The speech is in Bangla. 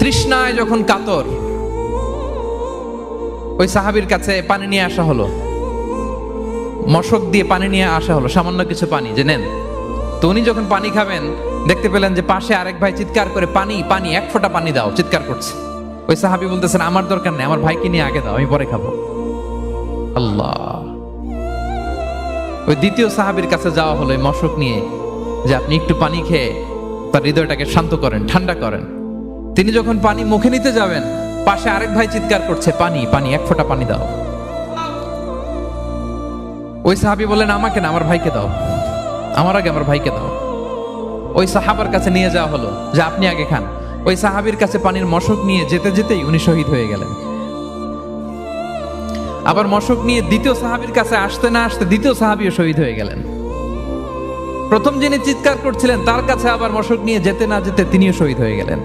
তৃষ্ণায় যখন কাতর, ওই সাহাবীর কাছে পানি নিয়ে আসা হলো, মশক দিয়ে পানি নিয়ে আসা হলো, সামান্য কিছু পানি যে নেন। তো উনি যখন পানি খাবেন দেখতে পেলেন যে পাশে আরেক ভাই চিৎকার করে পানি পানি, এক ফোঁটা পানি দাও, চিৎকার করছে। ওই সাহাবী বলতেছেন আমার দরকার নেই, আমার ভাইকে নিয়ে আগে দাও, আমি পরে খাবো। আল্লাহ। ওই দ্বিতীয় সাহাবীর কাছে যাওয়া হলো এই মশক নিয়ে, যে আপনি একটু পানি খেয়ে তার হৃদয়টাকে শান্ত করেন, ঠান্ডা করেন। তিনি যখন পানি মুখে নিতে যাবেন, পাশে আরেক ভাই চিৎকার করছে পানি পানি, এক ফোঁটা পানি দাও। ওই সাহাবী বললেন আমাকে না, আমার ভাইকে দাও, আমার আগে আমার ভাইকে দাও। ওই সাহাবার কাছে নিয়ে যাওয়া হলো যে আপনি আগে খান। ওই সাহাবীর কাছে পানির মশক নিয়ে যেতে যেতেই উনি শহীদ হয়ে গেলেন। আবার মশক নিয়ে দ্বিতীয় সাহাবীর কাছে আসতে না আসতে দ্বিতীয় সাহাবীও শহীদ হয়ে গেলেন। প্রথম যিনি চিৎকার করছিলেন তার কাছে আবার মশক নিয়ে যেতে না যেতে তিনিও শহীদ হয়ে গেলেন।